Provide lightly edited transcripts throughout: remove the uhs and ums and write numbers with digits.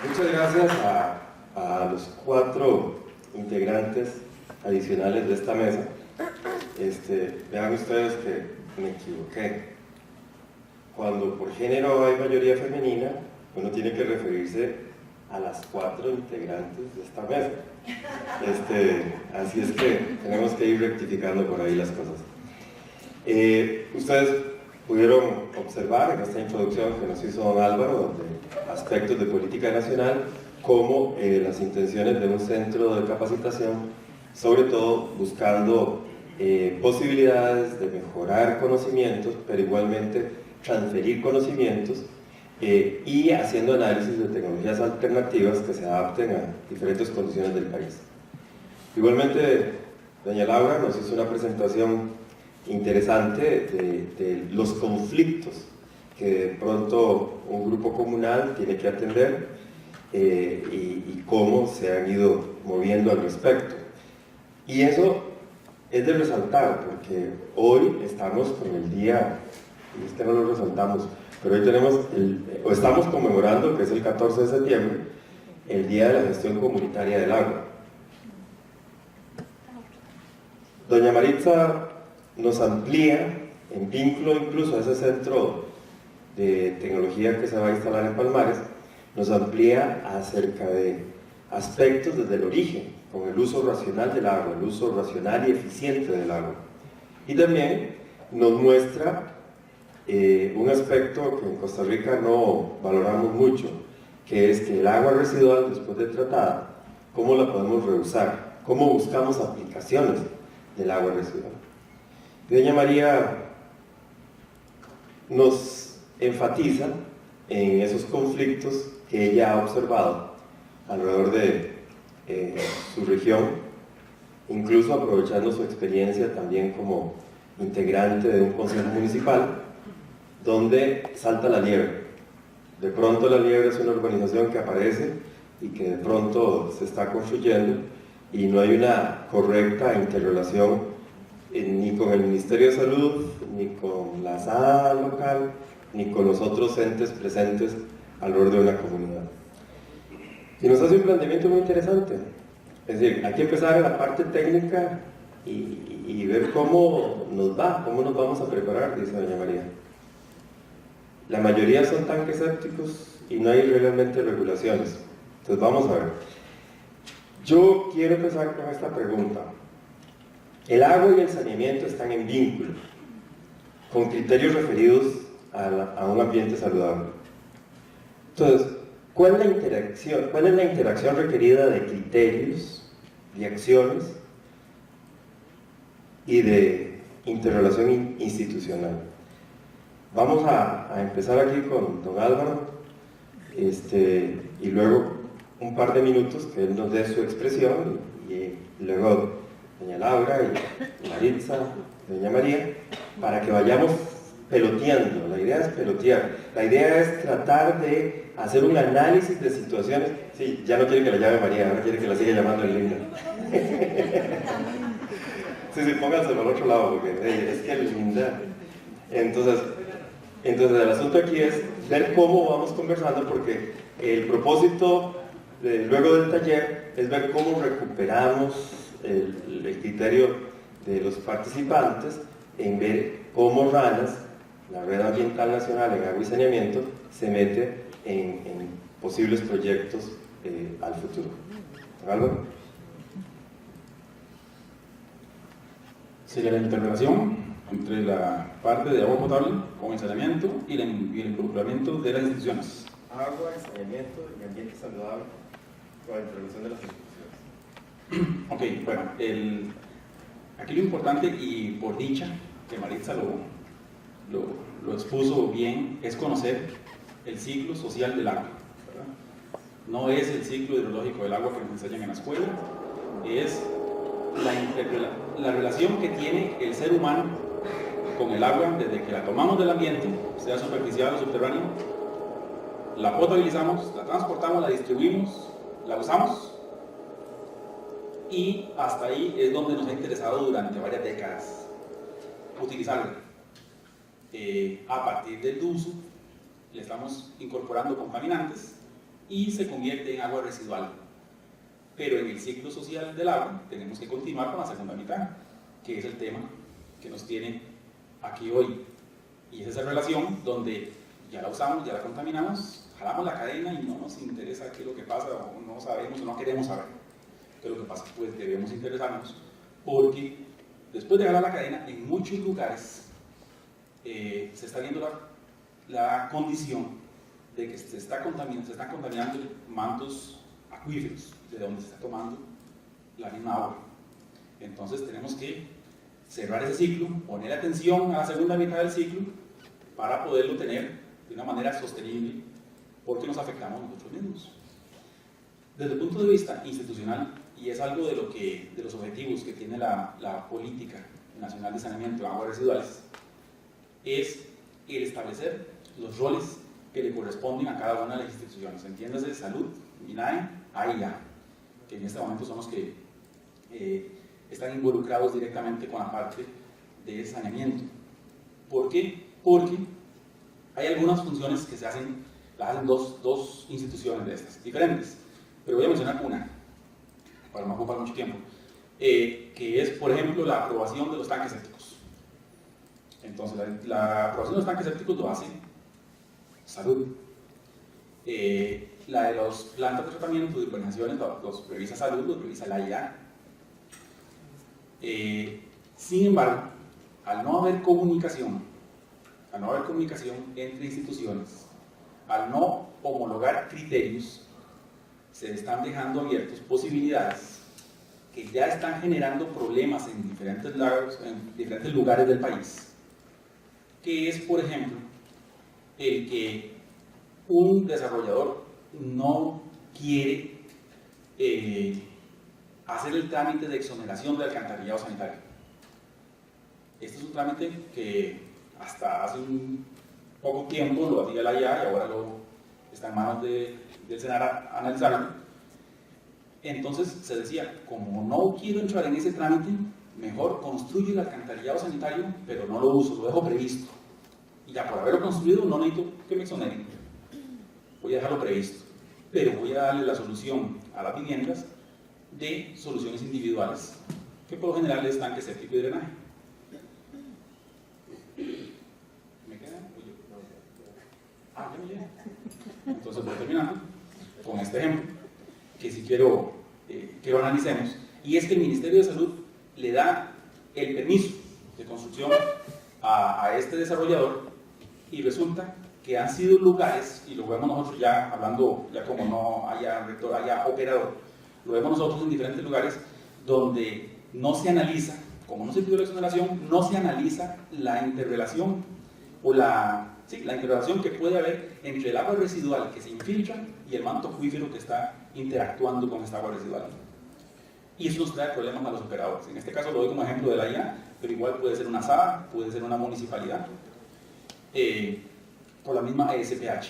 Muchas gracias a los 4 integrantes adicionales de esta mesa. Vean ustedes que me equivoqué. Cuando por género hay mayoría femenina, uno tiene que referirse a las 4 integrantes de esta mesa. Así es que tenemos que ir rectificando por ahí las cosas. Ustedes pudieron observar en esta introducción que nos hizo don Álvaro de aspectos de política nacional, como las intenciones de un centro de capacitación, sobre todo buscando posibilidades de mejorar conocimientos, pero igualmente transferir conocimientos y haciendo análisis de tecnologías alternativas que se adapten a diferentes condiciones del país. Igualmente, doña Laura nos hizo una presentación interesante de los conflictos que de pronto un grupo comunal tiene que atender y cómo se han ido moviendo al respecto. Y eso es de resaltar, porque hoy estamos con el día, y es que no lo resaltamos, pero hoy tenemos, o estamos conmemorando, que es el 14 de septiembre, el Día de la Gestión Comunitaria del Agua. Doña Maritza nos amplía, en vínculo incluso a ese centro de tecnología que se va a instalar en Palmares, nos amplía acerca de aspectos desde el origen, con el uso racional del agua, el uso racional y eficiente del agua. Y también nos muestra un aspecto que en Costa Rica no valoramos mucho, que es que el agua residual, después de tratada, ¿cómo la podemos reusar? ¿Cómo buscamos aplicaciones del agua residual? Y doña María nos enfatiza en esos conflictos que ella ha observado alrededor de su región, incluso aprovechando su experiencia también como integrante de un consejo municipal, donde salta la liebre. De pronto la liebre es una urbanización que aparece y que de pronto se está construyendo y no hay una correcta interrelación ni con el Ministerio de Salud, ni con la SADA local, ni con los otros entes presentes alrededor de una comunidad. Y nos hace un planteamiento muy interesante. Es decir, hay que empezar en la parte técnica y ver cómo nos va, cómo nos vamos a preparar, dice doña María. La mayoría son tanques sépticos y no hay realmente regulaciones. Entonces vamos a ver. Yo quiero empezar con esta pregunta. El agua y el saneamiento están en vínculo, con criterios referidos a un ambiente saludable. Entonces, ¿cuál es la interacción requerida de criterios, de acciones y de interrelación institucional? Vamos a empezar aquí con don Álvaro, y luego un par de minutos que él nos dé su expresión, y luego doña Laura y Maritza, doña María, para que vayamos peloteando. La idea es pelotear, la idea es tratar de hacer un análisis de situaciones. Sí, ya no quiere que la llame María, ahora quiere que la siga llamando Linda. Sí, pónganselo al otro lado, porque es que Linda. Entonces el asunto aquí es ver cómo vamos conversando, porque el propósito luego del taller es ver cómo recuperamos el criterio de los participantes en ver cómo RANAS, la Red Ambiental Nacional en Agua y Saneamiento, se mete en posibles proyectos al futuro. ¿Algo? Sería la interrelación entre la parte de agua potable con el saneamiento y el involucramiento de las instituciones. Agua, saneamiento y ambiente saludable con la intervención de las instituciones. Ok, bueno, aquí lo importante, y por dicha que Maritza lo expuso bien, es conocer el ciclo social del agua, ¿verdad? No es el ciclo hidrológico del agua que nos enseñan en la escuela, es la relación que tiene el ser humano con el agua desde que la tomamos del ambiente, sea superficial o subterráneo, la potabilizamos, la transportamos, la distribuimos, la usamos, y hasta ahí es donde nos ha interesado durante varias décadas utilizarla. A partir del uso le estamos incorporando contaminantes y se convierte en agua residual. Pero en el ciclo social del agua tenemos que continuar con la segunda mitad, que es el tema que nos tiene aquí hoy. Y es esa relación donde ya la usamos, ya la contaminamos, jalamos la cadena y no nos interesa qué es lo que pasa, o no sabemos o no queremos saber qué es lo que pasa. Pues debemos interesarnos, porque después de jalar la cadena, en muchos lugares se está viendo la condición de que se están contaminando mantos acuíferos, de donde se está tomando la misma agua. Entonces tenemos que cerrar ese ciclo, poner atención a la segunda mitad del ciclo para poderlo tener de una manera sostenible, porque nos afectamos nosotros mismos. Desde el punto de vista institucional, y es algo de los objetivos que tiene la Política Nacional de Saneamiento de Aguas Residuales, es el establecer los roles que le corresponden a cada una de las instituciones. Entiéndase, salud, INAE, AIA, que en este momento son los que están involucrados directamente con la parte de saneamiento. ¿Por qué? Porque hay algunas funciones que las hacen dos instituciones de estas, diferentes. Pero voy a mencionar una, para no ocupar mucho tiempo, que es, por ejemplo, la aprobación de los tanques sépticos. Entonces, la aprobación de los tanques sépticos lo hace salud. La de los plantas de tratamiento de urbanizaciones los revisa salud, los revisa la IA. Sin embargo, al no haber comunicación entre instituciones, al no homologar criterios, se están dejando abiertos posibilidades que ya están generando problemas en diferentes lugares del país, que es, por ejemplo, el que un desarrollador no quiere hacer el trámite de exoneración del alcantarillado sanitario. Este es un trámite que hasta hace un poco tiempo lo hacía la IA y ahora está en manos del Senar analizarlo. Entonces se decía, como no quiero entrar en ese trámite, mejor construyo el alcantarillado sanitario, pero no lo uso, lo dejo previsto. Y ya por haberlo construido no necesito que me exoneren. Voy a dejarlo previsto. Pero voy a darle la solución a las viviendas de soluciones individuales, que por lo general es tanque séptico y drenaje. ¿Me queda? Ya me llega. Entonces voy terminando con este ejemplo, que si quiero que lo analicemos, y es que el Ministerio de Salud le da el permiso de construcción a este desarrollador, y resulta que han sido lugares, y lo vemos nosotros ya hablando, ya como no haya rector, haya operador, lo vemos nosotros en diferentes lugares donde no se analiza, como no se pidió la exoneración, no se analiza la interrelación o la interrelación que puede haber entre el agua residual que se infiltra y el manto acuífero que está interactuando con esta agua residual. Y eso nos trae problemas a los operadores. En este caso lo doy como ejemplo de la IA, pero igual puede ser una SAA, puede ser una municipalidad, por la misma ESPH.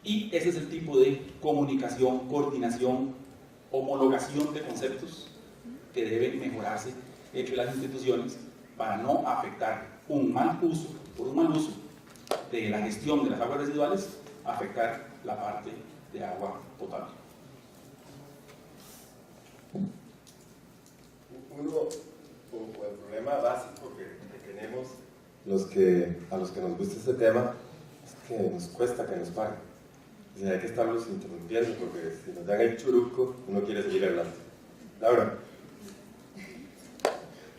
Y ese es el tipo de comunicación, coordinación, homologación de conceptos que deben mejorarse entre las instituciones para no afectar por un mal uso de la gestión de las aguas residuales, afectar la parte de agua potable. El problema básico que tenemos a los que nos gusta este tema es que nos cuesta que nos paguen. O sea, hay que estarlos interrumpiendo porque si nos dan el churuco, uno quiere seguir hablando. Laura.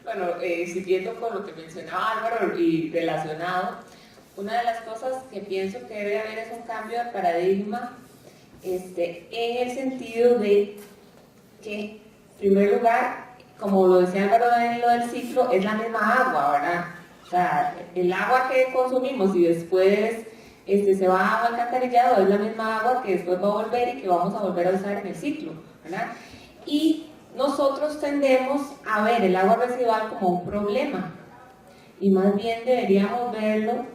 Bueno, siguiendo con lo que mencionaba Álvaro y relacionado, una de las cosas que pienso que debe haber es un cambio de paradigma en el sentido de que, en primer lugar, como lo decía Álvaro en lo del ciclo, es la misma agua, ¿verdad? O sea, el agua que consumimos y después se va al alcantarillado es la misma agua que después va a volver y que vamos a volver a usar en el ciclo, ¿verdad? Y nosotros tendemos a ver el agua residual como un problema y más bien deberíamos verlo,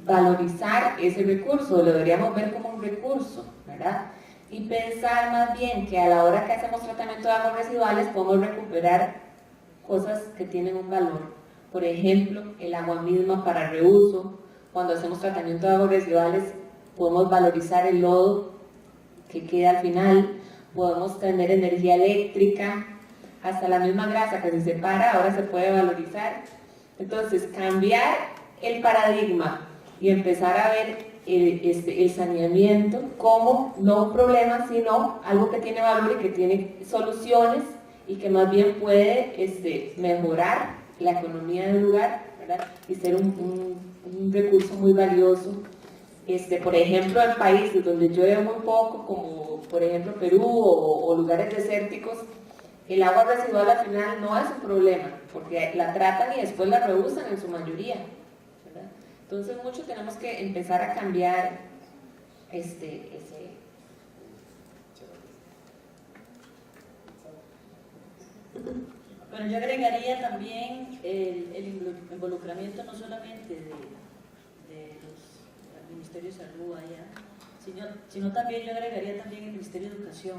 valorizar ese recurso, lo deberíamos ver como un recurso, ¿verdad? Y pensar más bien que a la hora que hacemos tratamiento de aguas residuales podemos recuperar cosas que tienen un valor. Por ejemplo, el agua misma para reuso. Cuando hacemos tratamiento de aguas residuales podemos valorizar el lodo que queda al final, podemos tener energía eléctrica, hasta la misma grasa que se separa ahora se puede valorizar. Entonces, cambiar el paradigma y empezar a ver el saneamiento como no un problema, sino algo que tiene valor y que tiene soluciones y que más bien puede mejorar la economía del lugar, ¿verdad? Y ser un recurso muy valioso. Por ejemplo, en países donde llueve muy poco, como por ejemplo Perú o lugares desérticos, el agua residual al final no es un problema, porque la tratan y después la reusan en su mayoría, ¿verdad? Entonces mucho tenemos que empezar a cambiar Bueno, yo agregaría también el involucramiento no solamente de los Ministerios de Salud allá, sino también yo agregaría también el Ministerio de Educación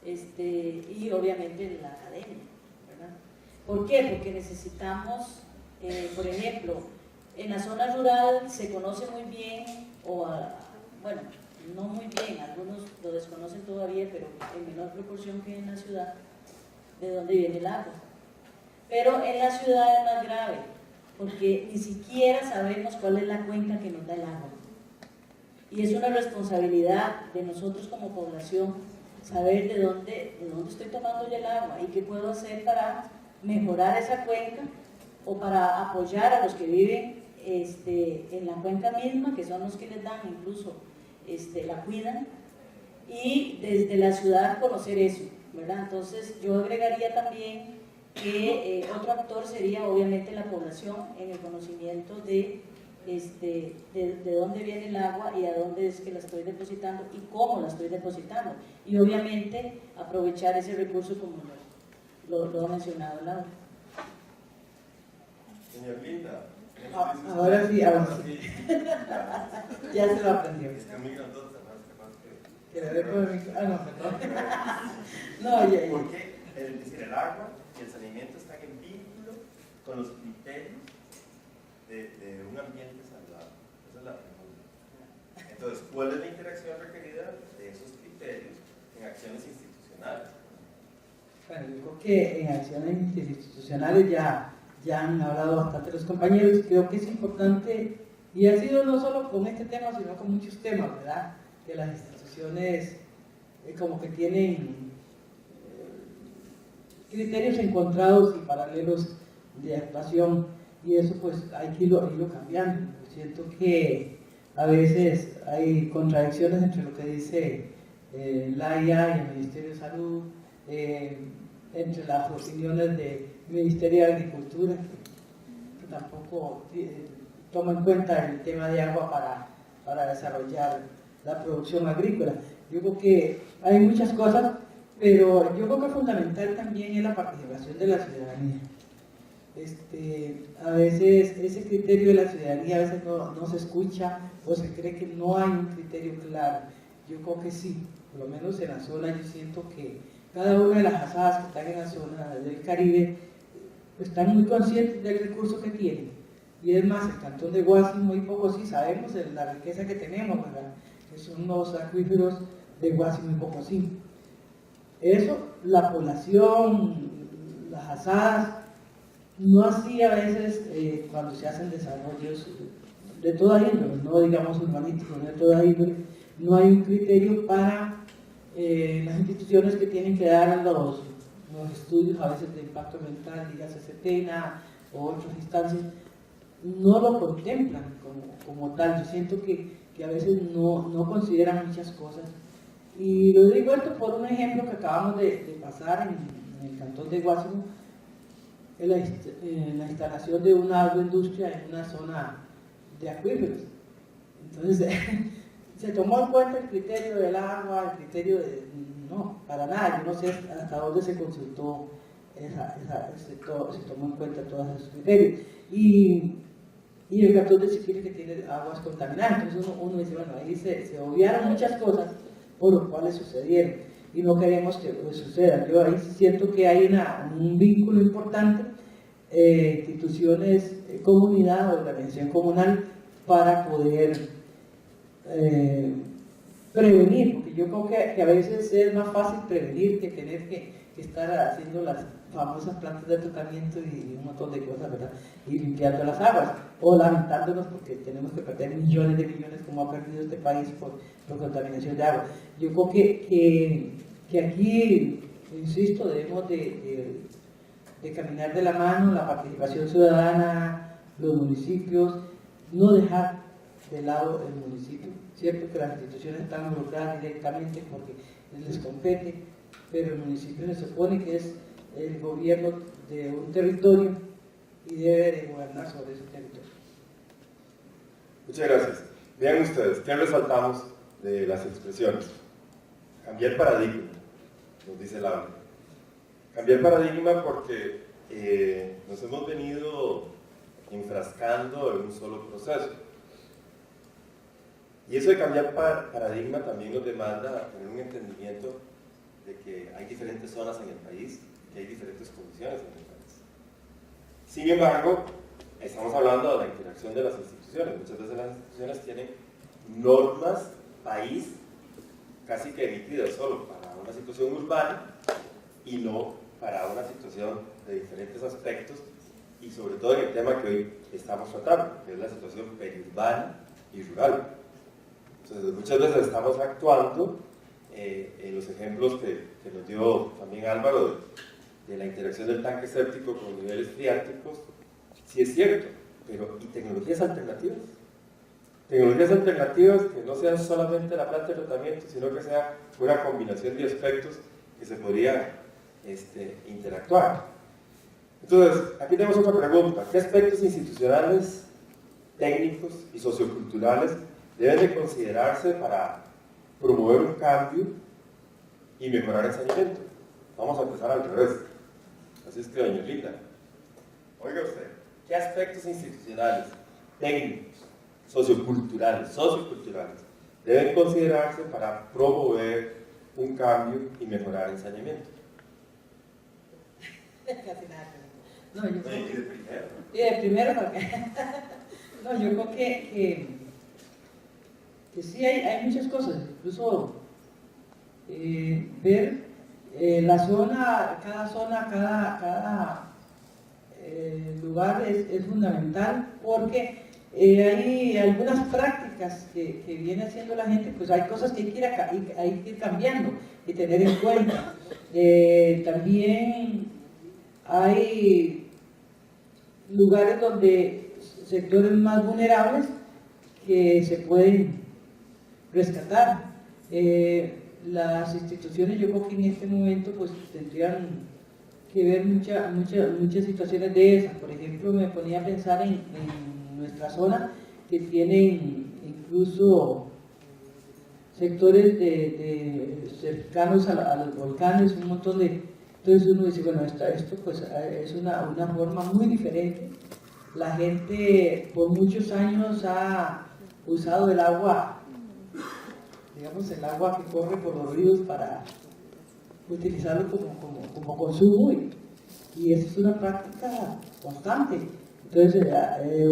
y obviamente la academia, ¿verdad? ¿Por qué? Porque necesitamos, por ejemplo, en la zona rural se conoce muy bien, bueno, no muy bien, algunos lo desconocen todavía, pero en menor proporción que en la ciudad, de dónde viene el agua. Pero en la ciudad es más grave, porque ni siquiera sabemos cuál es la cuenca que nos da el agua. Y es una responsabilidad de nosotros como población saber de dónde estoy tomando ya el agua y qué puedo hacer para mejorar esa cuenca o para apoyar a los que viven en la cuenca misma, que son los que les dan, incluso la cuidan, y desde la ciudad conocer eso, ¿verdad? Entonces yo agregaría también que otro actor sería obviamente la población en el conocimiento de dónde viene el agua y a dónde es que la estoy depositando y cómo la estoy depositando, y obviamente aprovechar ese recurso como lo ha mencionado Laura. Señor Linda. Ahora sí. Ya se lo aprendió. Es que muy grandota, más que le dé por el micro. No, perdón. No, ya. Porque el agua y el saneamiento están en vínculo con los criterios de un ambiente saludable. Esa es la pregunta. Entonces, ¿cuál es la interacción requerida de esos criterios en acciones institucionales? Bueno, yo creo que en acciones institucionales ya han hablado bastante los compañeros. Creo que es importante, y ha sido no solo con este tema, sino con muchos temas, ¿verdad? Que las instituciones como que tienen criterios encontrados y paralelos de actuación, y eso pues hay que irlo cambiando. Siento que a veces hay contradicciones entre lo que dice la IA y el Ministerio de Salud, entre las opiniones del Ministerio de Agricultura, que tampoco toma en cuenta el tema de agua para desarrollar la producción agrícola. Yo creo que hay muchas cosas, pero yo creo que fundamental también es la participación de la ciudadanía. A veces ese criterio de la ciudadanía a veces no se escucha, o se cree que no hay un criterio claro. Yo creo que sí, por lo menos en la zona yo siento que cada una de las asadas que están en la zona del Caribe están muy conscientes del recurso que tienen. Y es más, el cantón de Guásimo, muy poco sí sabemos de la riqueza que tenemos, ¿verdad? Que son los acuíferos de Guásimo y Pocosí. Eso, la población, las asadas, no así a veces cuando se hacen desarrollos de toda índole, no digamos urbanísticos, de toda índole, no hay un criterio para las instituciones que tienen que dar los estudios a veces de impacto ambiental, dígase CETENA o otras instancias, no lo contemplan como tal. Yo siento que a veces no consideran muchas cosas. Y lo digo esto por un ejemplo que acabamos de pasar en el cantón de Guásimo, la instalación de una agroindustria en una zona de acuíferos. Entonces, se tomó en cuenta el criterio del agua, el criterio de... No, para nada. Yo no sé hasta dónde se consultó, se tomó en cuenta todos esos criterios. Y el cantón de Siquirres que tiene aguas contaminadas. Entonces uno dice, bueno, ahí se obviaron muchas cosas por lo cuales sucedieron y no queremos que sucedan. Yo ahí siento que hay un vínculo importante, instituciones, comunidad, organización comunal, para poder prevenir, porque yo creo que a veces es más fácil prevenir que tener que estar haciendo las famosas plantas de tratamiento y un montón de cosas, ¿verdad? Y limpiando las aguas, o lamentándonos porque tenemos que perder millones de millones como ha perdido este país por contaminación de agua. Yo creo que aquí, insisto, debemos de caminar de la mano, la participación ciudadana, los municipios, no dejar de lado el municipio. Cierto que las instituciones están involucradas directamente porque les compete, pero el municipio se supone que es el gobierno de un territorio y debe de gobernar sobre ese territorio. Muchas gracias. Vean ustedes, ¿qué resaltamos de las expresiones? Cambiar paradigma, nos dice Laura. Cambiar paradigma porque nos hemos venido enfrascando en un solo proceso. Y eso de cambiar paradigma también nos demanda tener un entendimiento de que hay diferentes zonas en el país, que hay diferentes condiciones en el país. Sin embargo, estamos hablando de la interacción de las instituciones. Muchas veces las instituciones tienen normas país casi que emitidas solo para una situación urbana y no para una situación de diferentes aspectos y sobre todo en el tema que hoy estamos tratando, que es la situación periurbana y rural. Entonces, muchas veces estamos actuando en los ejemplos que nos dio también Álvaro de la interacción del tanque séptico con niveles freáticos, sí es cierto, pero ¿y tecnologías alternativas? Tecnologías alternativas que no sean solamente la planta de tratamiento, sino que sea una combinación de aspectos que se podrían interactuar. Entonces, aquí tenemos otra pregunta. ¿Qué aspectos institucionales, técnicos y socioculturales deben de considerarse para promover un cambio y mejorar el saneamiento? Vamos a empezar al revés. Así es que, doña Rita, oiga usted, ¿qué aspectos institucionales, técnicos, socioculturales deben considerarse para promover un cambio y mejorar el saneamiento? Casi nada. No, yo creo que... de primero porque... no, yo creo que sí hay muchas cosas, incluso ver la zona, cada lugar es fundamental porque hay algunas prácticas que viene haciendo la gente, pues hay cosas que hay que ir cambiando y tener en cuenta. También hay lugares donde sectores más vulnerables que se pueden rescatar. Las instituciones, yo creo que en este momento pues tendrían que ver muchas situaciones de esas. Por ejemplo, me ponía a pensar en nuestra zona que tienen incluso sectores cercanos a los volcanes, un montón de... Entonces uno dice, bueno, esto pues es una forma muy diferente. La gente por muchos años ha usado el agua, digamos el agua que corre por los ríos para utilizarlo como consumo y eso es una práctica constante. Entonces,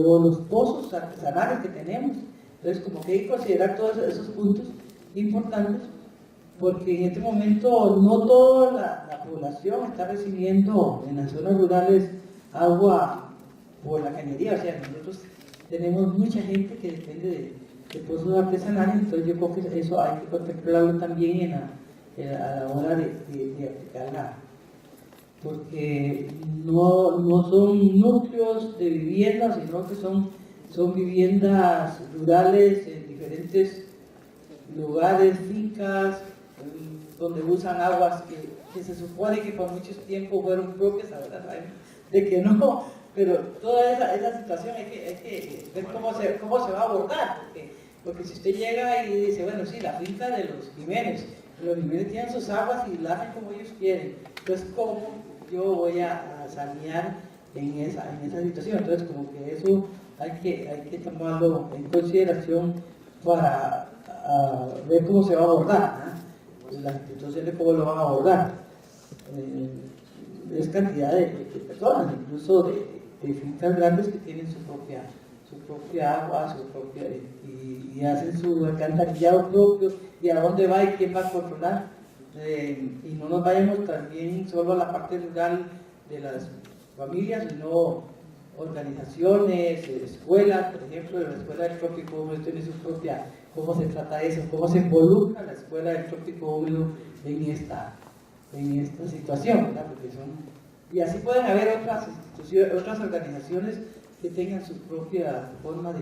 o los pozos artesanales que tenemos. Entonces, como que hay que considerar todos esos puntos importantes porque en este momento no toda la población está recibiendo en las zonas rurales agua por la cañería, o sea, nosotros tenemos mucha gente que depende de pozos artesanales, entonces yo creo que eso hay que contemplarlo también a la hora de aplicarla, porque no son núcleos de viviendas, sino que son viviendas rurales en diferentes lugares, fincas, donde usan aguas que se supone que por mucho tiempo fueron propias, la verdad sabemos de que no, pero toda esa situación hay que ver cómo se va a abordar, porque si usted llega y dice, bueno, sí, la finca de los Jiménez tienen sus aguas y la hacen como ellos quieren, entonces ¿cómo yo voy a sanear en esa situación? Entonces como que eso hay que tomarlo en consideración para ver cómo se va a abordar, ¿no? Las instituciones cómo lo van a abordar. Es cantidad de personas, incluso de fincas grandes que tienen su propia agua, y hacen su alcantarillado propio, y a dónde va y quién va a controlar. Y no nos vayamos también solo a la parte rural de las familias, sino organizaciones, escuelas, por ejemplo, la escuela del trópico húmedo tiene su propia, cómo se trata eso, cómo se involucra la escuela del trópico húmedo en esta situación, ¿verdad? Porque y así pueden haber otras instituciones, otras organizaciones que tengan su propia forma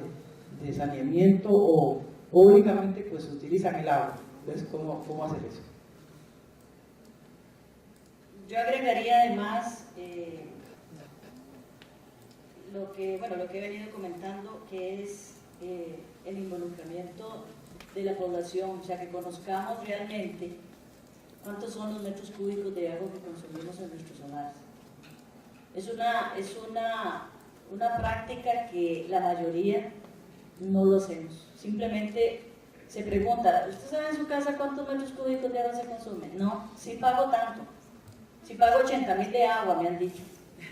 de saneamiento o únicamente pues utilizan el agua. Entonces, ¿cómo hacer eso? Yo agregaría además lo que he venido comentando, que es el involucramiento de la población, o sea, que conozcamos realmente cuántos son los metros cúbicos de agua que consumimos en nuestros hogares. Es una práctica que la mayoría no lo hacemos. Simplemente se pregunta, ¿usted sabe en su casa cuántos metros cúbicos de agua se consumen? No, sí pago tanto. Sí pago 80.000 de agua, me han dicho,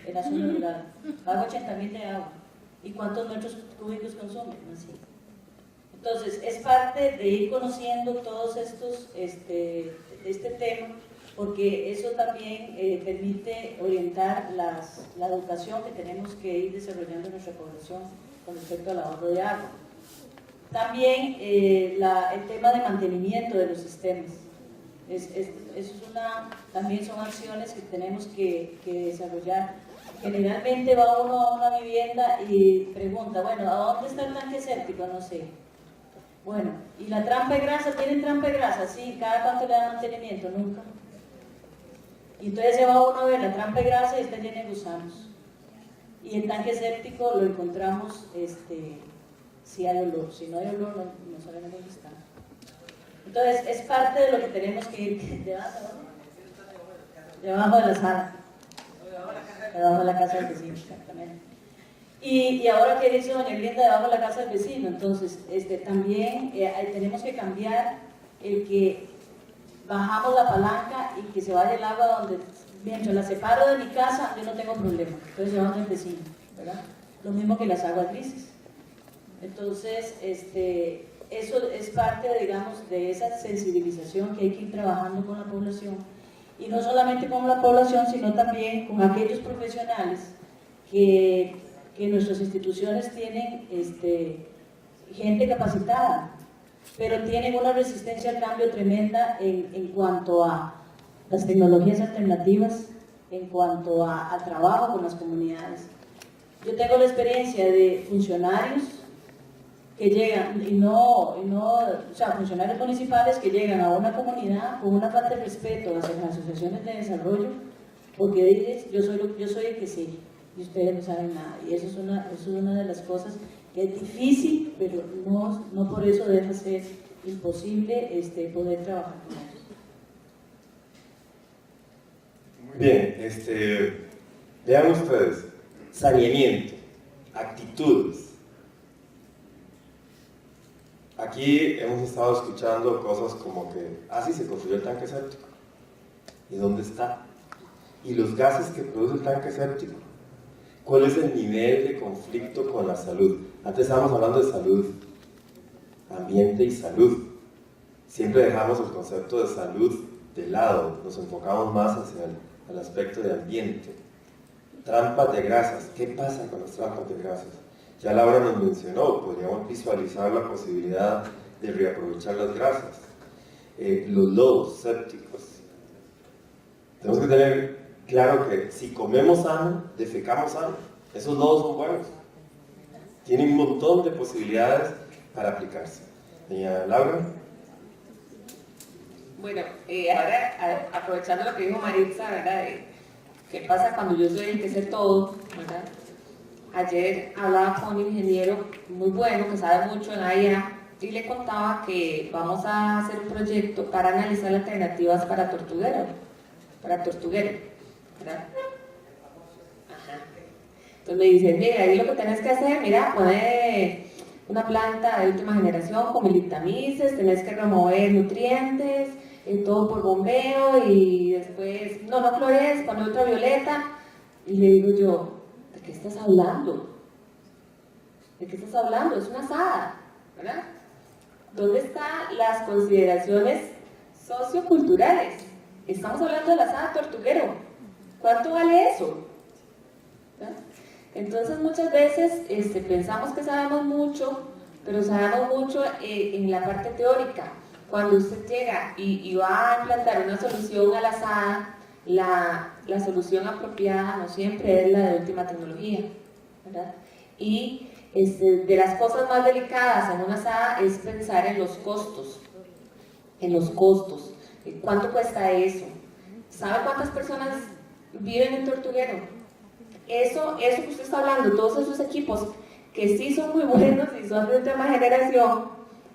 en la zona rural. Pago 80.000 de agua. ¿Y cuántos metros cúbicos consumen? No sé. Entonces, es parte de ir conociendo todos estos, este tema, porque eso también permite orientar la educación que tenemos que ir desarrollando en nuestra población con respecto al ahorro de agua. También el tema de mantenimiento de los sistemas. También son acciones que tenemos que desarrollar. Generalmente va uno a una vivienda y pregunta, bueno, ¿a dónde está el tanque séptico? No sé. Bueno, ¿y la trampa de grasa? ¿Tienen trampa de grasa? Sí, ¿cada cuánto le da mantenimiento? Nunca. Y entonces se va uno a ver la trampa de grasa y está llena de gusanos. Y el tanque séptico lo encontramos si hay olor. Si no hay olor, no sabemos dónde está. Entonces, es parte de lo que tenemos que ir debajo de la sala, debajo de la casa del vecino, exactamente. Y ahora que dice doña Glenda, debajo de la casa del vecino, entonces también tenemos que cambiar el que bajamos la palanca y que se vaya el agua donde, mientras la separo de mi casa, yo no tengo problema, entonces debajo del vecino, ¿verdad? Lo mismo que las aguas grises. Entonces, eso es parte, digamos, de esa sensibilización que hay que ir trabajando con la población, y no solamente con la población, sino también con aquellos profesionales que nuestras instituciones tienen gente capacitada, pero tienen una resistencia al cambio tremenda en cuanto a las tecnologías alternativas, en cuanto a trabajo con las comunidades. Yo tengo la experiencia de funcionarios que llegan, funcionarios municipales que llegan a una comunidad con una falta de respeto hacia las asociaciones de desarrollo, porque dices, yo soy el que sé, y ustedes no saben nada. Y eso es una de las cosas que es difícil, pero no por eso deja de ser imposible poder trabajar con ellos. Muy bien, vean ustedes, saneamiento, actitudes. Aquí hemos estado escuchando cosas como que, sí, se construyó el tanque séptico. ¿Y dónde está? ¿Y los gases que produce el tanque séptico? ¿Cuál es el nivel de conflicto con la salud? Antes estábamos hablando de salud, ambiente y salud. Siempre dejamos el concepto de salud de lado, nos enfocamos más hacia el aspecto de ambiente. Trampas de grasas, ¿qué pasa con las trampas de grasas? Ya Laura nos mencionó, podríamos visualizar la posibilidad de reaprovechar las grasas. Los lodos sépticos. Tenemos que tener claro que si comemos sano, defecamos sano. Esos lodos son buenos. Tienen un montón de posibilidades para aplicarse. Doña Laura. Bueno, ahora aprovechando lo que dijo Maritza, ¿verdad? ¿Qué pasa cuando yo soy el que sé todo, ¿verdad? Ayer hablaba con un ingeniero muy bueno que sabe mucho en AIA y le contaba que vamos a hacer un proyecto para analizar alternativas para tortuguero, ¿verdad? Ajá. Entonces me dice, mira, ahí lo que tenés que hacer, mira, poner una planta de última generación con militamices, tenés que remover nutrientes, todo por bombeo, y después, no clores, poner ultravioleta. Y le digo yo, ¿de qué estás hablando? ¿De qué estás hablando? Es una asada, ¿verdad? ¿Dónde están las consideraciones socioculturales? Estamos hablando de la asada tortuguero. ¿Cuánto vale eso? ¿verdad? Entonces muchas veces pensamos que sabemos mucho, pero sabemos mucho en la parte teórica. Cuando usted llega y va a implantar una solución a la asada, la solución apropiada no siempre es la de última tecnología, ¿verdad? Y de las cosas más delicadas en una asada es pensar en los costos. ¿Cuánto cuesta eso? ¿Sabe cuántas personas viven en Tortuguero? Eso que usted está hablando, todos esos equipos que sí son muy buenos y son de última generación,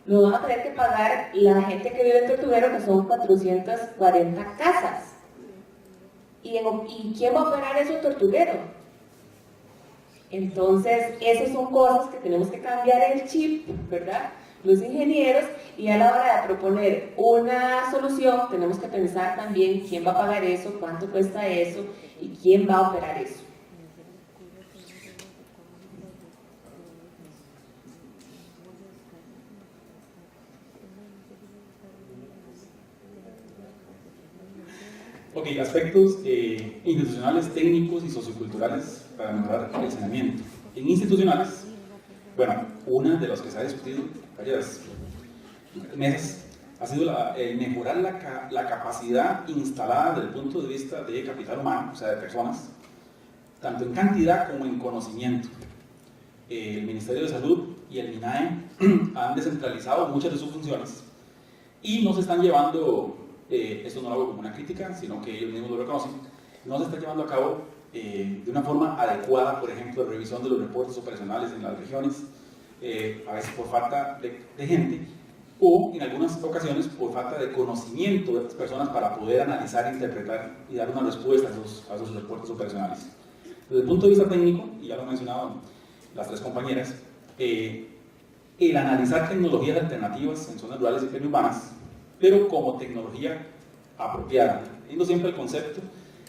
lo van a tener que pagar la gente que vive en Tortuguero, que son 440 casas. ¿Y quién va a operar eso en Tortuguero? Entonces, esas son cosas que tenemos que cambiar el chip, ¿verdad? Los ingenieros, y a la hora de proponer una solución, tenemos que pensar también quién va a pagar eso, cuánto cuesta eso, y quién va a operar eso. Ok, aspectos institucionales, técnicos y socioculturales para mejorar el saneamiento. En institucionales, bueno, una de las que se ha discutido varias meses ha sido mejorar la capacidad instalada desde el punto de vista de capital humano, o sea, de personas, tanto en cantidad como en conocimiento. El Ministerio de Salud y el MINAE han descentralizado muchas de sus funciones y no se están llevando, esto no lo hago como una crítica, sino que ellos mismos lo reconocen, no se está llevando a cabo de una forma adecuada, por ejemplo, la revisión de los reportes operacionales en las regiones, a veces por falta de gente, o en algunas ocasiones por falta de conocimiento de las personas para poder analizar, interpretar y dar una respuesta a esos reportes operacionales. Desde el punto de vista técnico, y ya lo han mencionado las tres compañeras, el analizar tecnologías alternativas en zonas rurales y periurbanas, pero como tecnología apropiada, teniendo siempre el concepto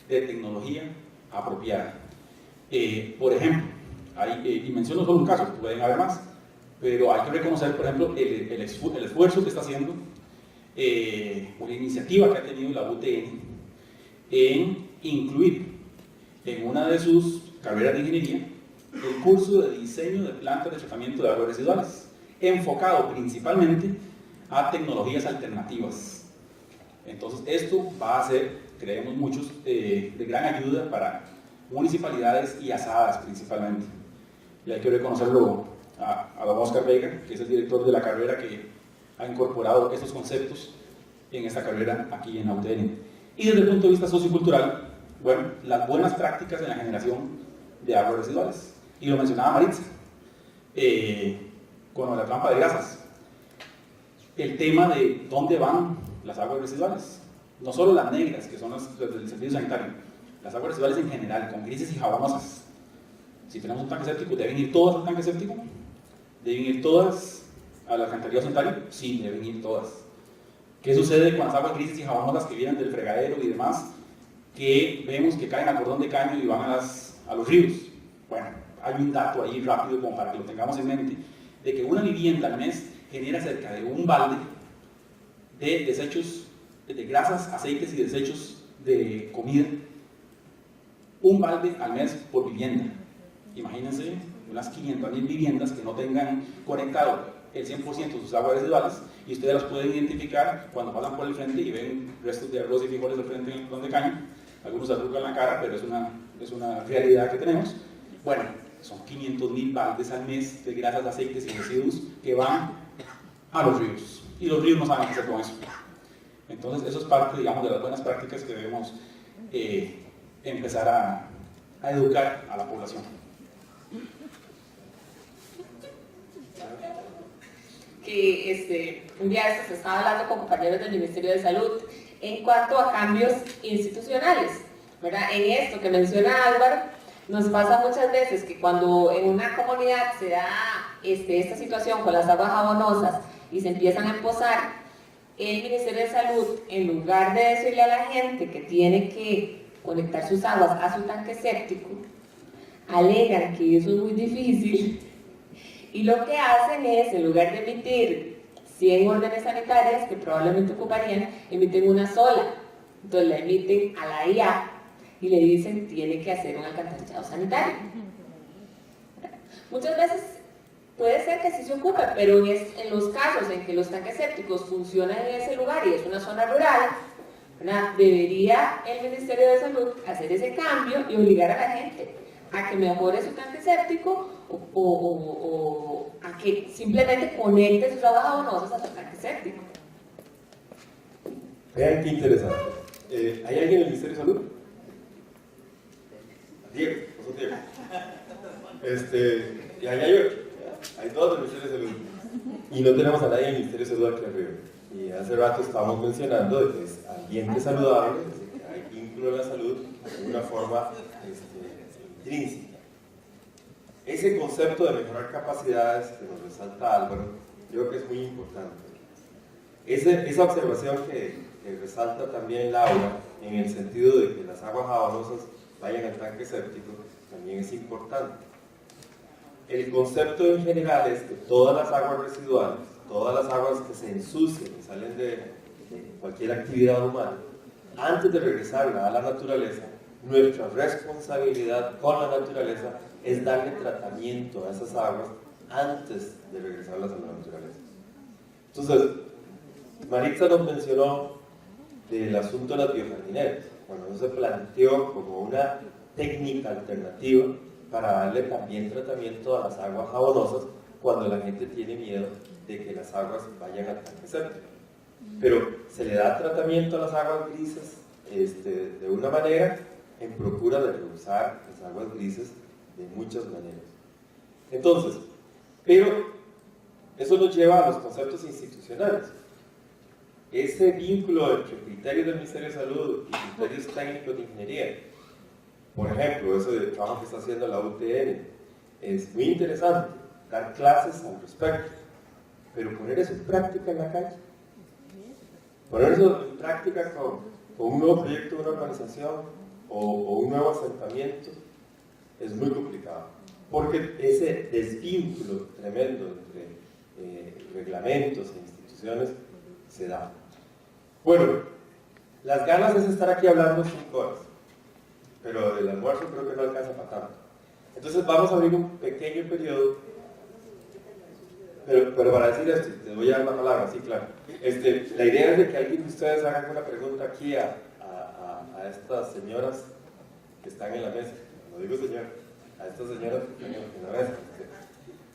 de tecnología apropiada. Por ejemplo, y menciono solo un caso, pueden haber más, pero hay que reconocer, por ejemplo, el esfuerzo que está haciendo, o la iniciativa que ha tenido la UTN en incluir en una de sus carreras de ingeniería el curso de diseño de plantas de tratamiento de aguas residuales, enfocado principalmente a tecnologías alternativas. Entonces, esto va a ser, creemos muchos, de gran ayuda para municipalidades y asadas principalmente. Y hay que reconocerlo a don Oscar Vega, que es el director de la carrera que ha incorporado estos conceptos en esta carrera aquí en la UTN. Y desde el punto de vista sociocultural, bueno, las buenas prácticas en la generación de aguas residuales. Y lo mencionaba Maritza, con la trampa de grasas. El tema de dónde van las aguas residuales. No solo las negras, que son las del servicio sanitario, las aguas residuales en general, con grises y jabonosas. Si tenemos un tanque séptico, ¿deben ir todas al tanque séptico? ¿Deben ir todas al alcantarillado sanitario? Sí, deben ir todas. ¿Qué sucede con las aguas grises y jabonosas que vienen del fregadero y demás, que vemos que caen al cordón de caño y van a los ríos? Bueno, hay un dato ahí rápido como para que lo tengamos en mente, de que una vivienda al mes genera cerca de un balde de desechos de grasas, aceites y desechos de comida. Un balde al mes por vivienda. Imagínense unas 500.000 viviendas que no tengan conectado el 100% de sus aguas residuales, y ustedes las pueden identificar cuando pasan por el frente y ven restos de arroz y frijoles al frente del cordón de caño. Algunos se arrugan la cara, pero es una realidad que tenemos. Bueno, son 500.000 baldes al mes de grasas, aceites y residuos que van a los ríos, y los ríos no saben qué hacer con eso. Entonces, eso es parte, digamos, de las buenas prácticas que debemos empezar a educar a la población. Que un día se estaba hablando con compañeros del Ministerio de Salud en cuanto a cambios institucionales, ¿verdad? En esto que menciona Álvaro, nos pasa muchas veces que cuando en una comunidad se da esta situación con las aguas jabonosas y se empiezan a empozar, el Ministerio de Salud, en lugar de decirle a la gente que tiene que conectar sus aguas a su tanque séptico, alegan que eso es muy difícil Y lo que hacen es, en lugar de emitir 100 órdenes sanitarias que probablemente ocuparían, emiten una sola. Entonces la emiten a la IA y le dicen tiene que hacer un alcantarillado sanitario. Muchas veces puede ser que sí se ocupe, pero en los casos en que los tanques sépticos funcionan en ese lugar y es una zona rural, ¿verdad?, debería el Ministerio de Salud hacer ese cambio y obligar a la gente a que mejore su tanque séptico o a que simplemente conecte sus aguas jabonosas a su tanque séptico. Vean qué interesante. ¿Hay alguien en el Ministerio de Salud? Diego, vos Diego. Y ahí hay 8. Hay todos en el Ministerio de Salud. Y no tenemos a nadie en el Ministerio de Salud aquí arriba. Y hace rato estábamos mencionando de que es ambiente saludable, es decir, que hay vínculo en la salud de una forma intrínseca. Ese concepto de mejorar capacidades que nos resalta Álvaro, yo creo que es muy importante. Esa observación que resalta también Laura, en el sentido de que las aguas jabonosas vayan al tanque séptico, también es importante. El concepto en general es que todas las aguas residuales, todas las aguas que se ensucian y salen de cualquier actividad humana, antes de regresarla a la naturaleza, nuestra responsabilidad con la naturaleza es darle tratamiento a esas aguas antes de regresarlas a la naturaleza. Entonces, Maritza nos mencionó del asunto de las biojardineras, cuando se planteó como una técnica alternativa para darle también tratamiento a las aguas jabonosas cuando la gente tiene miedo de que las aguas vayan al tanque séptico. Pero se le da tratamiento a las aguas grises de una manera en procura de reusar las aguas grises de muchas maneras. Entonces, pero eso nos lleva a los conceptos institucionales. Ese vínculo entre criterios del Ministerio de Salud y criterios técnicos de ingeniería, por ejemplo, eso del trabajo que está haciendo la UTN, es muy interesante, dar clases al respecto, pero poner eso en práctica en la calle, poner eso en práctica con un nuevo proyecto de una organización o un nuevo asentamiento, es muy complicado, porque ese desvínculo tremendo entre reglamentos e instituciones se da. Bueno, las ganas es estar aquí hablando 5 horas, pero el almuerzo creo que no alcanza para tanto. Entonces vamos a abrir un pequeño periodo, pero para decir esto, te voy a dar la palabra, sí, claro. La idea es de que alguien de ustedes haga una pregunta aquí a estas señoras que están en la mesa, no digo señor, a estas señoras que están en la mesa,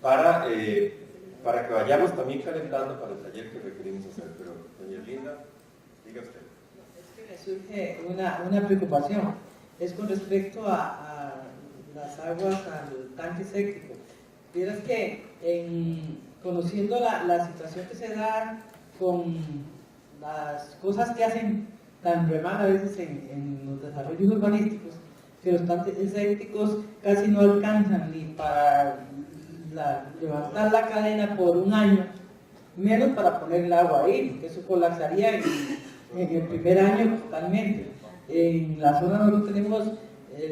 para que vayamos también calentando para el taller que requerimos hacer. Pero, doña Linda, diga usted. Es que me surge una preocupación, es con respecto a las aguas al tanque séptico. Vieras que conociendo la situación que se da con las cosas que hacen tan re mal a veces en los desarrollos urbanísticos, que los tanques sépticos casi no alcanzan ni para levantar la cadena por un año, menos para poner el agua ahí, porque eso colapsaría en el primer año totalmente. En la zona norte tenemos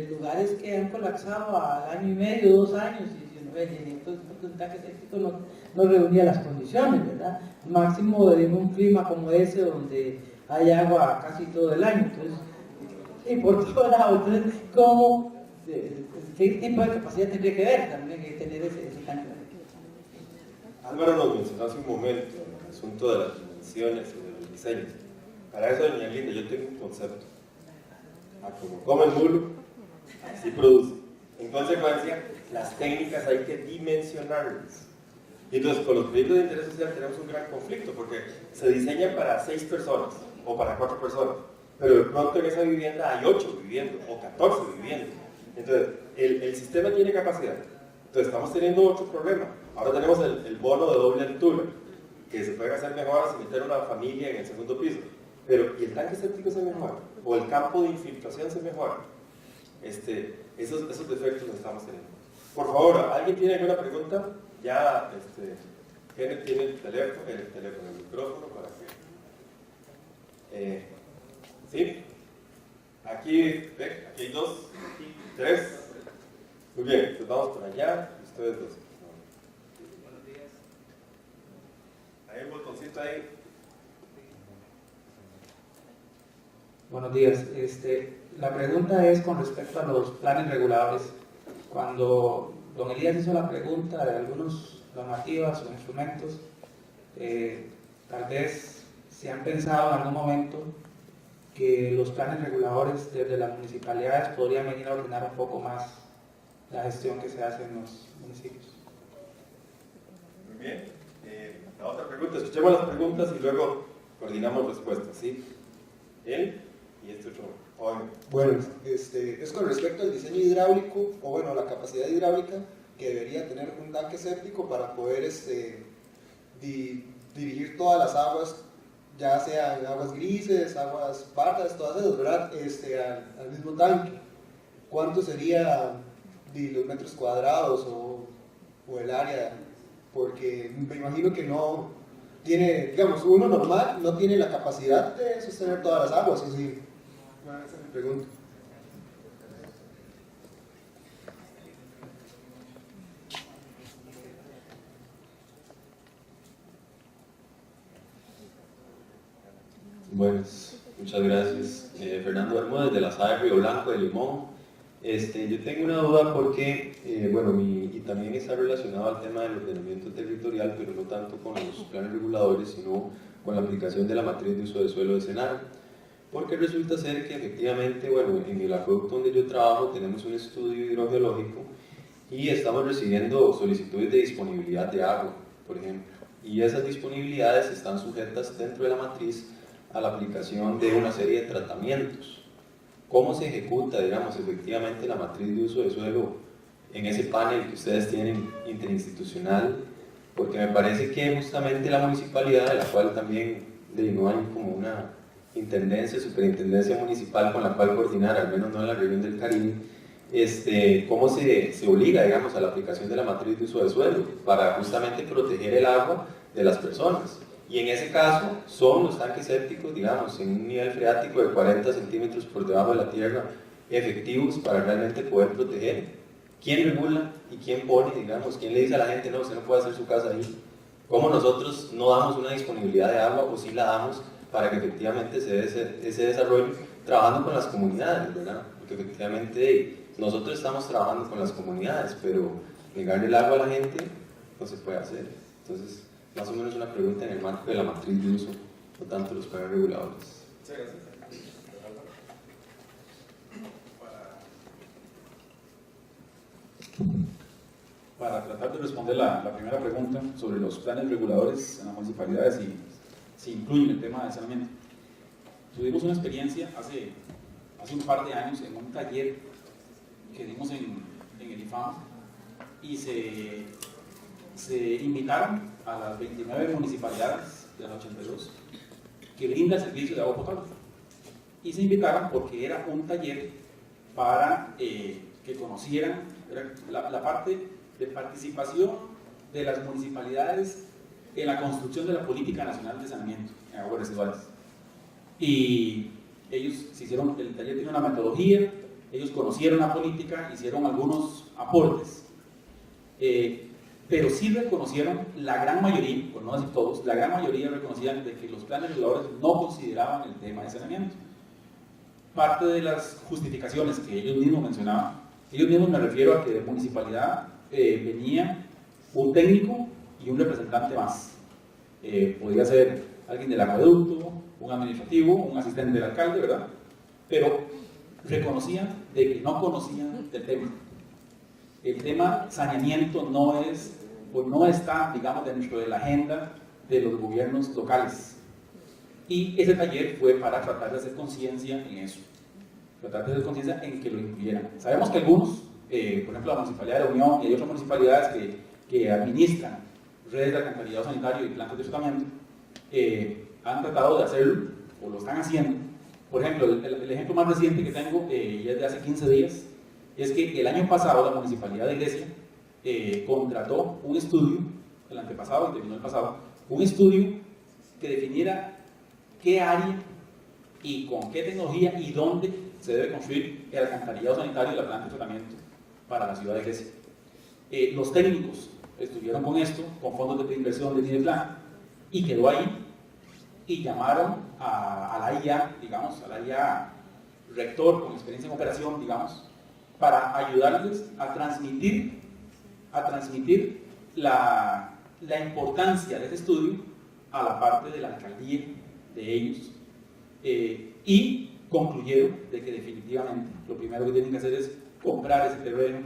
lugares que han colapsado al año y medio, 2 años, y entonces el tanque séptico no reunía las condiciones, ¿verdad? Máximo en un clima como ese donde hay agua casi todo el año, entonces, y por todo lado, entonces, ¿qué tipo de capacidad tendría que ver también que tener ese tanque? Álvaro nos mencionó hace un momento el asunto de las dimensiones y de los diseños. Para eso, doña Linda, yo tengo un concepto. A como come el mulo, así produce. En consecuencia, las técnicas hay que dimensionarlas. Y entonces, con los proyectos de interés social tenemos un gran conflicto, porque se diseñan para 6 personas o para 4 personas, pero de pronto en esa vivienda hay 8 viviendo o 14 viviendo. Entonces, el sistema tiene capacidad. Entonces, estamos teniendo otro problema. Ahora tenemos el bono de doble altura, que se pueden hacer mejoras y meter una familia en el segundo piso. Pero, ¿y el tanque séptico se mejora? ¿O el campo de infiltración se mejora? Esos defectos los estamos teniendo. Por favor, ¿alguien tiene alguna pregunta? Ya, tiene el teléfono, el micrófono para que... ¿Sí? Aquí hay 2, aquí 3. Muy bien, pues vamos por allá, ustedes 2. Hay un botoncito ahí. Buenos días. La pregunta es con respecto a los planes reguladores. Cuando don Elías hizo la pregunta de algunas normativas o instrumentos, tal vez se han pensado en algún momento que los planes reguladores desde las municipalidades podrían venir a ordenar un poco más la gestión que se hace en los municipios. Muy bien. La otra pregunta, escuchemos las preguntas y luego coordinamos respuestas, ¿sí? Él y este otro joven. Bueno, es con respecto al diseño hidráulico, o bueno, la capacidad hidráulica que debería tener un tanque séptico para poder dirigir todas las aguas, ya sean aguas grises, aguas pardas, todas esas, ¿verdad? Al mismo tanque. ¿Cuánto sería los metros cuadrados o el área? Porque me imagino que no tiene, digamos, uno normal no tiene la capacidad de sostener todas las aguas, ¿o sí? Bueno, esa es mi pregunta. Buenas, muchas gracias. Fernando Bermúdez de la SAE Río Blanco de Limón. Yo tengo una duda porque, y también está relacionado al tema del ordenamiento territorial, pero no tanto con los planes reguladores, sino con la aplicación de la matriz de uso de suelo de Senar. Porque resulta ser que efectivamente, en el acueducto donde yo trabajo tenemos un estudio hidrogeológico y estamos recibiendo solicitudes de disponibilidad de agua, por ejemplo. Y esas disponibilidades están sujetas dentro de la matriz a la aplicación de una serie de tratamientos. ¿Cómo se ejecuta, digamos, efectivamente la matriz de uso de suelo en ese panel que ustedes tienen interinstitucional? Porque me parece que justamente la municipalidad, de la cual también no hay como una intendencia, superintendencia municipal con la cual coordinar, al menos no en la región del Caribe, cómo se obliga, digamos, a la aplicación de la matriz de uso de suelo para justamente proteger el agua de las personas. Y en ese caso son los tanques sépticos, digamos, en un nivel freático de 40 centímetros por debajo de la tierra, efectivos para realmente poder proteger. ¿Quién regula y quién pone, digamos, quién le dice a la gente, no, usted no puede hacer su casa ahí? ¿Cómo nosotros no damos una disponibilidad de agua o sí la damos para que efectivamente se dé ese desarrollo trabajando con las comunidades, ¿verdad? Porque efectivamente nosotros estamos trabajando con las comunidades, pero negarle el agua a la gente no se puede hacer. Entonces, más o menos una pregunta en el marco de la matriz de uso, no tanto los planes reguladores. Muchas gracias. Para tratar de responder la primera pregunta sobre los planes reguladores en las municipalidades y si incluyen el tema de saneamiento. Tuvimos una experiencia hace un par de años en un taller que dimos en el IFAM y se invitaron a las 29 municipalidades de las 82 que brinda el servicio de agua potable. Y se invitaron porque era un taller para que conocieran la parte de participación de las municipalidades en la construcción de la Política Nacional de Saneamiento en aguas residuales. Y ellos el taller tiene una metodología, ellos conocieron la política, hicieron algunos aportes, pero sí reconocieron, la gran mayoría, por no decir todos, la gran mayoría reconocían de que los planes reguladores no consideraban el tema de saneamiento. Parte de las justificaciones que ellos mismos mencionaban, ellos mismos me refiero a que de municipalidad venía un técnico y un representante más. Podría ser alguien del acueducto, un administrativo, un asistente del alcalde, ¿verdad? Pero reconocían de que no conocían del tema. El tema saneamiento no está, digamos, dentro de la agenda de los gobiernos locales. Y ese taller fue para tratar de hacer conciencia en eso, tratar de hacer conciencia en que lo incluyeran. Sabemos que algunos, por ejemplo la Municipalidad de la Unión y hay otras municipalidades que administran redes de alcantarillado sanitario y plantas de tratamiento, han tratado de hacerlo, o lo están haciendo. Por ejemplo, el ejemplo más reciente que tengo, y es de hace 15 días, es que el año pasado la Municipalidad de Grecia contrató un estudio, el antepasado y terminó el pasado, un estudio que definiera qué área y con qué tecnología y dónde se debe construir el alcantarillado sanitario y la planta de tratamiento para la ciudad de Grecia. Los técnicos estuvieron con esto, con fondos de preinversión de Mideplan, y quedó ahí, y llamaron a la IA, digamos, a la IA rector con experiencia en operación, digamos, para ayudarles a transmitir la importancia de ese estudio a la parte de la alcaldía de ellos, y concluyeron de que definitivamente lo primero que tienen que hacer es comprar ese terreno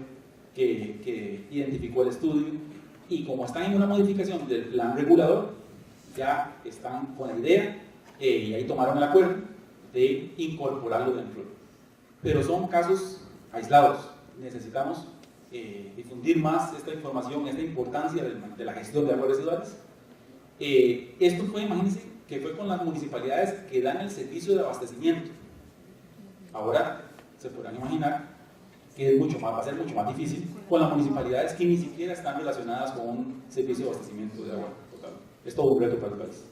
que identificó el estudio, y como están en una modificación del plan regulador, ya están con la idea, y ahí tomaron el acuerdo de incorporarlo dentro. Pero son casos aislados. Necesitamos difundir más esta información, esta importancia de la gestión de aguas residuales. Esto fue, imagínense, que fue con las municipalidades que dan el servicio de abastecimiento. Ahora se podrán imaginar que es va a ser mucho más difícil con las municipalidades que ni siquiera están relacionadas con un servicio de abastecimiento de agua total. Es todo un reto para el país.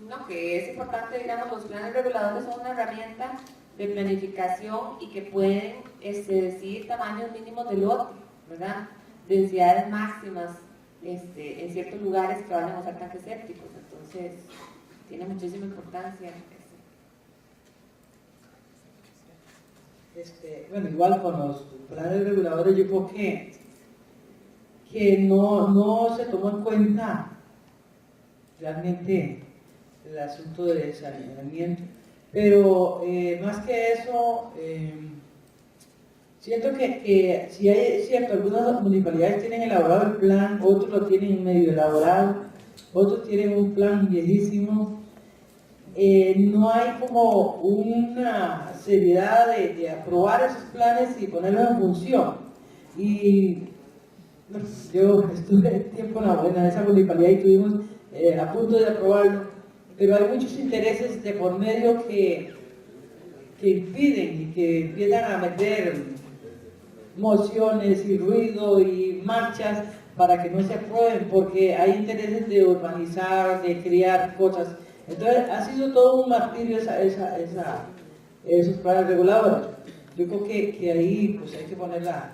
No, que es importante, digamos, los planes reguladores son una herramienta de planificación y que pueden decidir tamaños mínimos de lote, ¿verdad? Densidades máximas en ciertos lugares que vayan a usar tanques sépticos, entonces tiene muchísima importancia. Bueno, igual con los planes reguladores yo creo que no se tomó en cuenta realmente el asunto del saneamiento, pero más que eso, siento que si hay cierto, algunas municipalidades tienen elaborado el plan, otros lo tienen medio elaborado, otros tienen un plan viejísimo. No hay como una seriedad de aprobar esos planes y ponerlos en función. Y yo estuve tiempo en esa municipalidad y estuvimos a punto de aprobarlo, pero hay muchos intereses de por medio que impiden y que empiezan a meter mociones y ruido y marchas para que no se aprueben, porque hay intereses de urbanizar, de crear cosas. Entonces ha sido todo un martirio esos planes reguladores. Yo creo que ahí pues hay que ponerla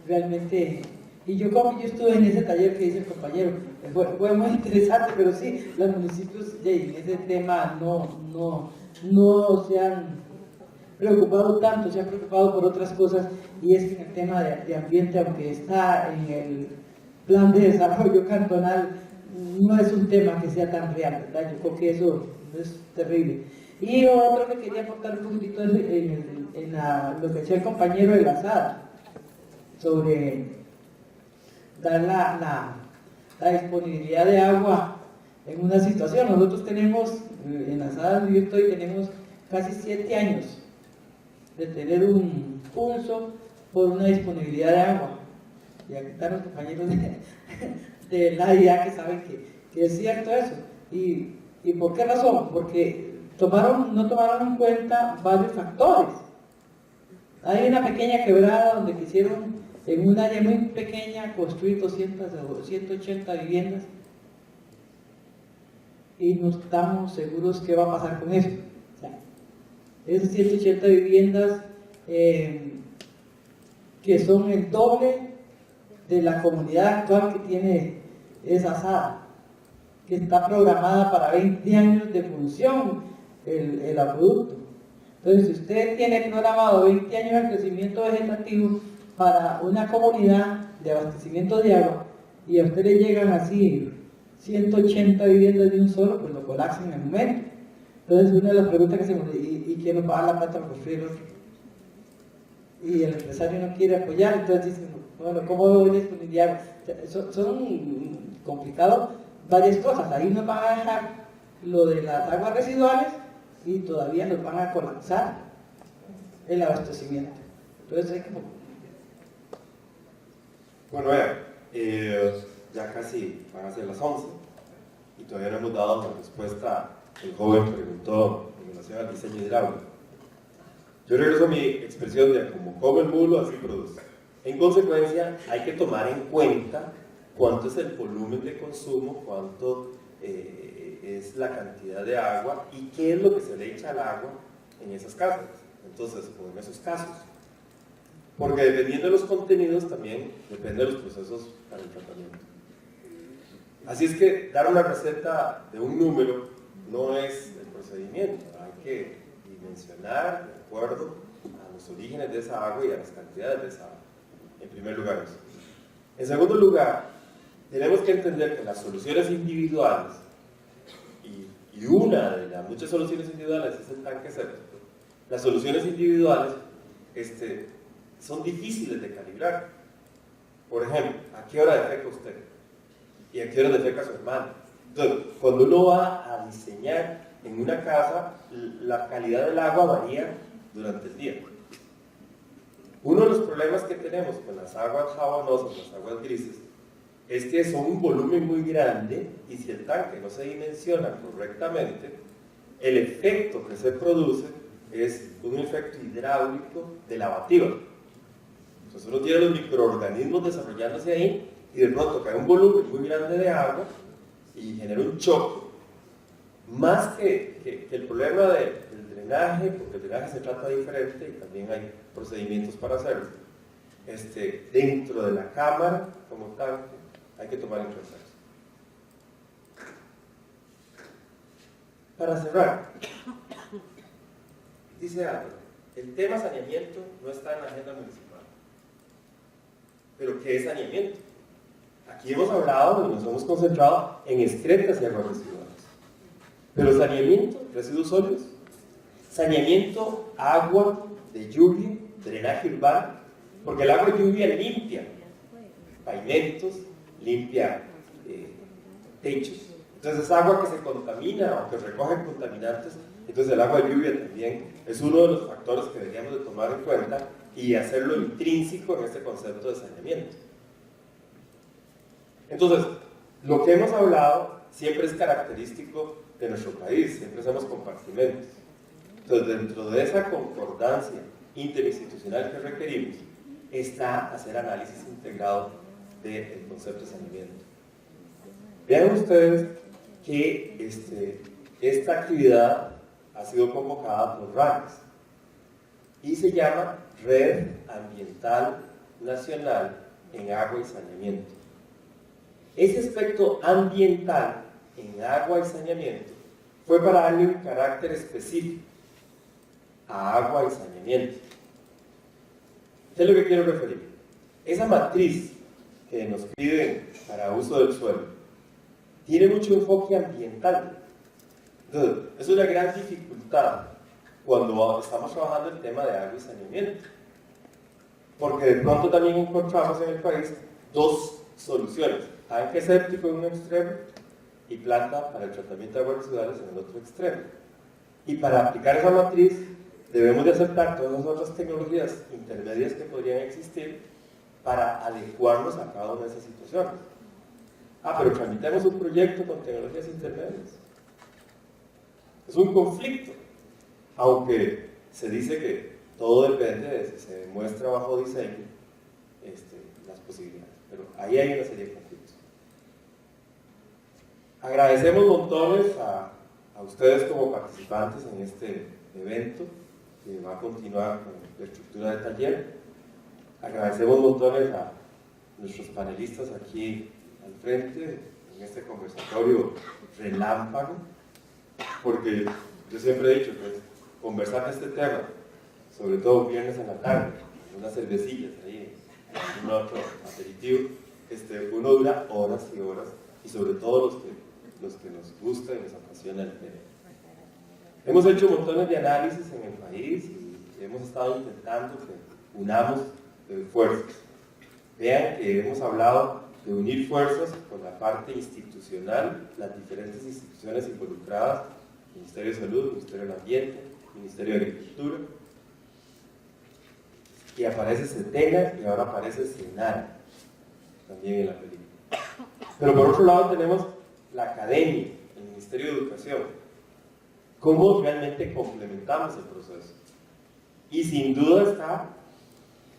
realmente. Y yo estuve en ese taller que dice el compañero, fue muy interesante, pero sí, los municipios en ese tema no se han preocupado tanto, se han preocupado por otras cosas, y es que en el tema de ambiente, aunque está en el plan de desarrollo cantonal, no es un tema que sea tan real, ¿verdad? Yo creo que eso es terrible. Y otro que quería aportar un poquitito es lo que decía el compañero de la SAD, sobre dar la disponibilidad de agua en una situación. Nosotros tenemos, en la SAD donde yo estoy, tenemos casi 7 años de tener un pulso por una disponibilidad de agua. Y aquí están los compañeros de la IA que saben que es cierto eso. ¿Y por qué razón? Porque no tomaron en cuenta varios factores. Hay una pequeña quebrada donde quisieron, en un área muy pequeña, construir 200 o 180 viviendas, y no estamos seguros qué va a pasar con eso. O sea, esas 180 viviendas que son el doble de la comunidad actual que tiene esa SAD, que está programada para 20 años de función el acueducto. Entonces, si usted tiene programado 20 años de crecimiento vegetativo para una comunidad de abastecimiento de agua, y a usted le llegan así 180 viviendas de un solo, pues lo colapsan en el momento. Entonces, una de las preguntas que se me dice, ¿y quién nos va a dar la plata para construir otro? Y el empresario no quiere apoyar, entonces dicen, bueno, ¿cómo voy a disponibilidad? Son complicados varias cosas. Ahí nos van a dejar lo de las aguas residuales y todavía nos van a colapsar el abastecimiento. Entonces hay que... Bueno, ya casi van a ser las 11 y todavía no hemos dado la respuesta que el joven preguntó en relación al diseño del agua. Yo regreso a mi expresión de como come el mulo, así produce. En consecuencia, hay que tomar en cuenta cuánto es el volumen de consumo, cuánto es la cantidad de agua y qué es lo que se le echa al agua en esas casas. Entonces, o en esos casos, porque dependiendo de los contenidos también depende de los procesos para el tratamiento. Así es que dar una receta de un número no es el procedimiento, hay que dimensionar de acuerdo a los orígenes de esa agua y a las cantidades de esa agua, en primer lugar eso. En segundo lugar, tenemos que entender que las soluciones individuales, y una de las muchas soluciones individuales es el tanque séptico, las soluciones individuales son difíciles de calibrar. Por ejemplo, ¿a qué hora defeca usted? ¿Y a qué hora defeca su hermano? Entonces, cuando uno va a diseñar en una casa, la calidad del agua varía durante el día. Uno de los problemas que tenemos con las aguas jabonosas, las aguas grises, es que son un volumen muy grande y si el tanque no se dimensiona correctamente, el efecto que se produce es un efecto hidráulico de lavativa. Entonces uno tiene los microorganismos desarrollándose ahí y de pronto cae un volumen muy grande de agua y genera un choque. Más que el problema del drenaje, porque el drenaje se trata diferente y también hay procedimientos para hacerlo, dentro de la cámara como tanque hay que tomar en cuenta eso. Para cerrar, dice Álvaro, el tema saneamiento no está en la agenda municipal. ¿Pero qué es saneamiento? Aquí hemos hablado y nos hemos concentrado en excretas y aguas residuales. Pero saneamiento, residuos sólidos, saneamiento, agua de lluvia, drenaje urbano, porque el agua de lluvia limpia pavimentos, limpia techos. Entonces es agua que se contamina o que recoge contaminantes. Entonces el agua de lluvia también es uno de los factores que deberíamos de tomar en cuenta y hacerlo intrínseco en este concepto de saneamiento. Entonces, lo que hemos hablado siempre es característico de nuestro país, siempre hacemos compartimentos. Entonces, dentro de esa concordancia interinstitucional que requerimos, está hacer análisis integrado del concepto de saneamiento. Vean ustedes que esta actividad ha sido convocada por RANES y se llama Red Ambiental Nacional en Agua y Saneamiento. Ese aspecto ambiental en agua y saneamiento fue para darle un carácter específico a agua y saneamiento. ¿Qué es lo que quiero referir? Esa matriz que nos piden para uso del suelo tiene mucho enfoque ambiental. Entonces, es una gran dificultad cuando estamos trabajando el tema de agua y saneamiento, porque de pronto también encontramos en el país dos soluciones: tanque séptico en un extremo y planta para el tratamiento de aguas residuales en el otro extremo. Y para aplicar esa matriz debemos de aceptar todas las otras tecnologías intermedias que podrían existir para adecuarnos a cada una de esas situaciones. Pero tramitemos un proyecto con tecnologías intermedias. Es un conflicto, aunque se dice que todo depende de si se demuestra bajo diseño las posibilidades, pero ahí hay una serie de conflictos. Agradecemos montones a ustedes como participantes en este evento que va a continuar con la estructura del taller. Agradecemos montones a nuestros panelistas aquí al frente en este conversatorio relámpago, porque yo siempre he dicho que conversar de este tema, sobre todo un viernes en la tarde, unas cervecillas ahí, un otro aperitivo, uno dura horas y horas, y sobre todo los que nos gusta y nos apasiona el tema. Hemos hecho montones de análisis en el país y hemos estado intentando que unamos fuerzas. Vean que hemos hablado de unir fuerzas con la parte institucional, las diferentes instituciones involucradas, Ministerio de Salud, Ministerio del Ambiente, Ministerio de Agricultura, y aparece Setena y ahora aparece Senara también en la película. Pero por otro lado tenemos la academia, el Ministerio de Educación. ¿Cómo realmente complementamos el proceso? Y sin duda está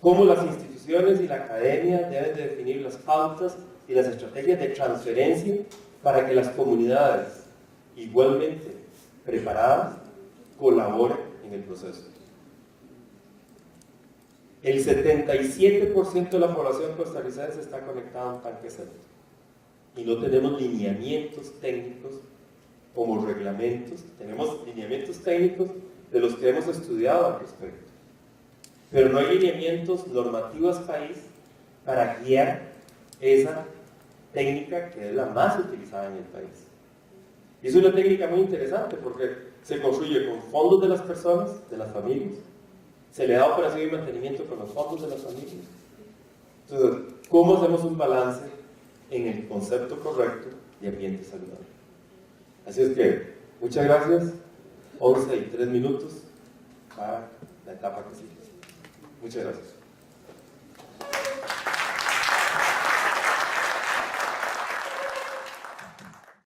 cómo las instituciones y la academia deben de definir las pautas y las estrategias de transferencia para que las comunidades igualmente preparadas colaboren en el proceso. El 77% de la población costarricense está conectada a un tanque séptico. Y no tenemos lineamientos técnicos como reglamentos. Tenemos lineamientos técnicos de los que hemos estudiado al respecto. Pero no hay lineamientos normativos país para guiar esa técnica que es la más utilizada en el país. Y es una técnica muy interesante porque se construye con fondos de las personas, de las familias, se le da operación y mantenimiento con los fondos de las familias. Entonces, ¿cómo hacemos un balance en el concepto correcto de ambiente saludable? Así es que, muchas gracias. 11 y 3 minutos para la etapa que sigue. Muchas gracias.